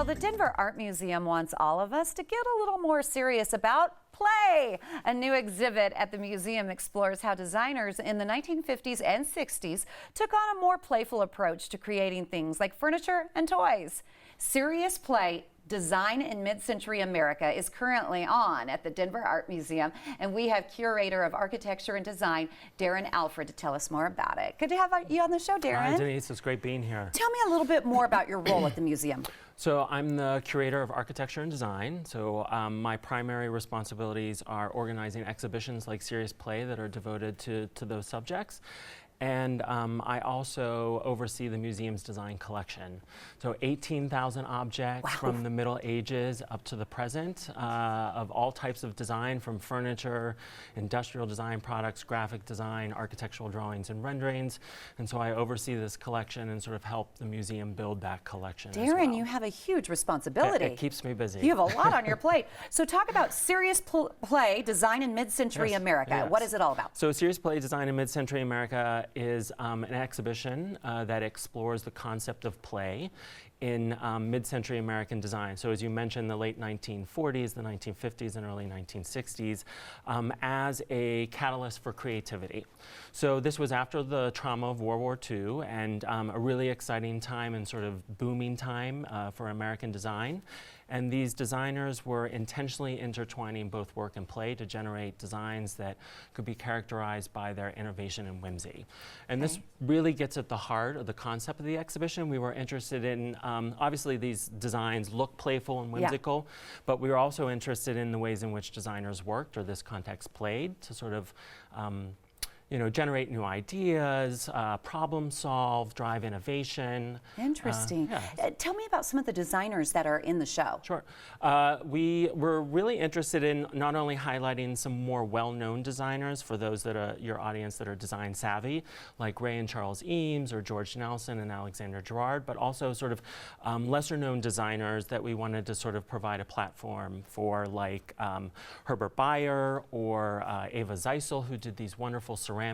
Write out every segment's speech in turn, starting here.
Well, the Denver Art Museum wants all of us to get a little more serious about play. A new exhibit at the museum explores how designers in the 1950s and 60s took on a more playful approach to creating things like furniture and toys. Serious Play: Design in Mid-Century America is currently on at the Denver Art Museum, and we have curator of architecture and design, Darren Alfred, to tell us more about it. Good to have you on the show, Darren. Hi, Denise. It's great being here. Tell me a little bit more about your role at the museum. So I'm the curator of architecture and design. So my primary responsibilities are organizing exhibitions like Serious Play that are devoted to those subjects. And I also oversee the museum's design collection. So 18,000 objects from the Middle Ages up to the present of all types of design, from furniture, industrial design products, graphic design, architectural drawings and renderings. And so I oversee this collection and sort of help the museum build that collection. Darren, as you have a huge responsibility. It keeps me busy. You have a lot on your plate. So talk about Serious Play: Design in Mid-Century America. Yes. What is it all about? So Serious Play: Design in Mid-Century America is an exhibition that explores the concept of play in mid-century American design. So as you mentioned, the late 1940s, the 1950s, and early 1960s as a catalyst for creativity. So this was after the trauma of World War II, and a really exciting time and sort of booming time for American design. And these designers were intentionally intertwining both work and play to generate designs that could be characterized by their innovation and whimsy. And this really gets at the heart of the concept of the exhibition. We were interested in, obviously these designs look playful and whimsical, but we were also interested in the ways in which designers worked, or this context played, to sort of generate new ideas, problem solve, drive innovation. Interesting. Tell me about some of the designers that are in the show. Sure. We were really interested in not only highlighting some more well-known designers, for those that are your audience that are design savvy, like Ray and Charles Eames or George Nelson and Alexander Gerard, but also sort of lesser-known designers that we wanted to sort of provide a platform for, like Herbert Bayer or Eva Zeisel, who did these wonderful ceramics,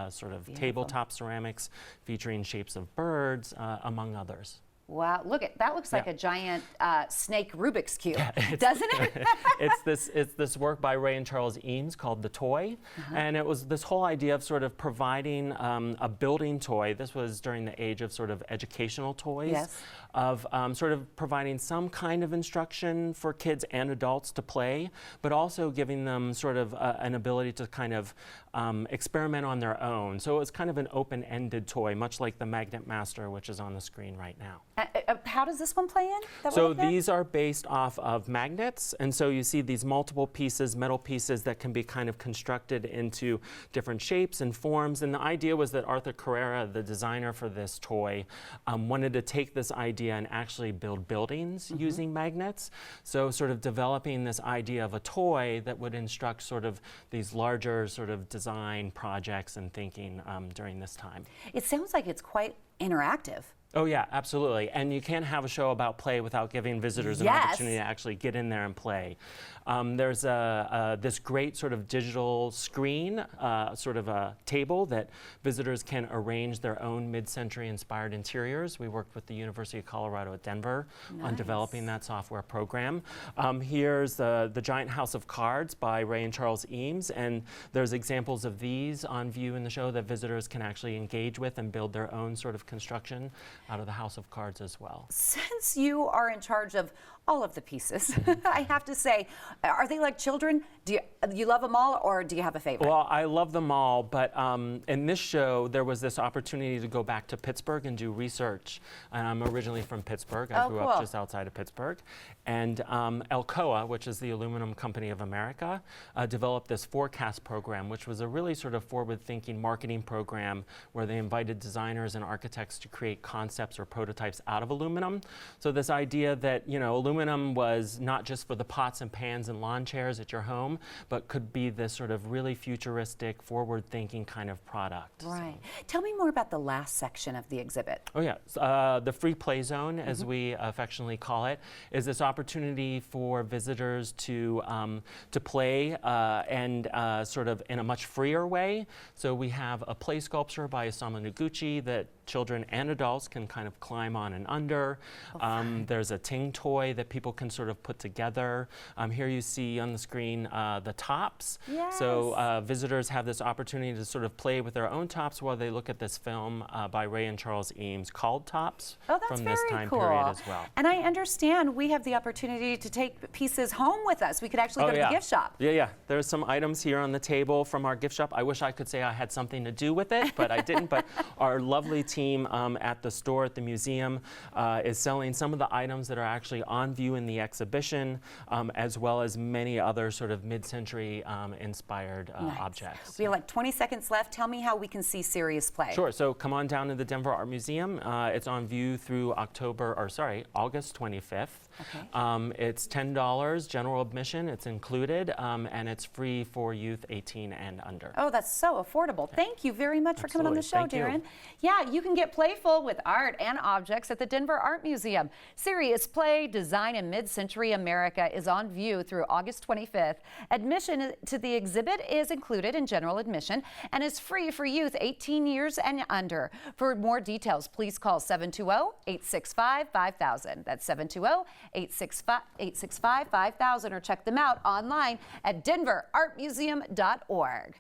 sort of tabletop ceramics featuring shapes of birds, among others. Wow, look at that! Looks like a giant snake Rubik's Cube, yeah, doesn't it? It's this work by Ray and Charles Eames called The Toy, and it was this whole idea of sort of providing a building toy. This was during the age of sort of educational toys, of sort of providing some kind of instruction for kids and adults to play, but also giving them sort of an ability to kind of experiment on their own. So it was kind of an open-ended toy, much like the Magnet Master, which is on the screen right now. How does this one play in? So these are based off of magnets, and so you see these multiple pieces, metal pieces that can be kind of constructed into different shapes and forms. And the idea was that Arthur Carrera, the designer for this toy, wanted to take this idea and actually build buildings using magnets. So sort of developing this idea of a toy that would instruct sort of these larger sort of design projects and thinking during this time. It sounds like it's quite interactive. Oh yeah, absolutely. And you can't have a show about play without giving visitors an opportunity to actually get in there and play. There's this great sort of digital screen, sort of a table that visitors can arrange their own mid-century inspired interiors. We worked with the University of Colorado at Denver on developing that software program. Here's the Giant House of Cards by Ray and Charles Eames, and there's examples of these on view in the show that visitors can actually engage with and build their own sort of construction out of the House of Cards as well. Since you are in charge of all of the pieces, I have to say, are they like children? Do you love them all, or do you have a favorite? Well, I love them all, but in this show, there was this opportunity to go back to Pittsburgh and do research. And I'm originally from Pittsburgh. I grew up just outside of Pittsburgh. And Alcoa, which is the Aluminum Company of America, developed this forecast program, which was a really sort of forward-thinking marketing program where they invited designers and architects to create concepts or prototypes out of aluminum. So this idea that, aluminum was not just for the pots and pans and lawn chairs at your home, but could be this sort of really futuristic, forward-thinking kind of product. Right. So. Tell me more about the last section of the exhibit. Oh yeah, the free play zone, as we affectionately call it, is this opportunity for visitors to play and sort of in a much freer way. So we have a play sculpture by Isamu Noguchi that children and adults can kind of climb on and under. There's a ting toy that people can sort of put together. Here you see on the screen the tops. Yes. So visitors have this opportunity to sort of play with their own tops while they look at this film by Ray and Charles Eames called Tops from this time period as well. And I understand we have the opportunity to take pieces home with us. We could actually go to the gift shop. Yeah. There's some items here on the table from our gift shop. I wish I could say I had something to do with it, but I didn't. But our lovely team at the store at the museum is selling some of the items that are actually on view in the exhibition, as well as many other sort of mid-century inspired objects. We have like 20 seconds left. Tell me how we can see Serious Play. Sure. So come on down to the Denver Art Museum. It's on view through August 25th. Okay. It's $10 general admission. It's included, and it's free for youth 18 and under. Oh, that's so affordable. Thank you very much for coming on the show, Darren. Yeah, you can get playful with art and objects at the Denver Art Museum. Serious Play, Design in Mid-Century America is on view through August 25th. Admission to the exhibit is included in general admission and is free for youth 18 years and under. For more details, please call 720-865-5000. That's 720-865-5000, or check them out online at denverartmuseum.org.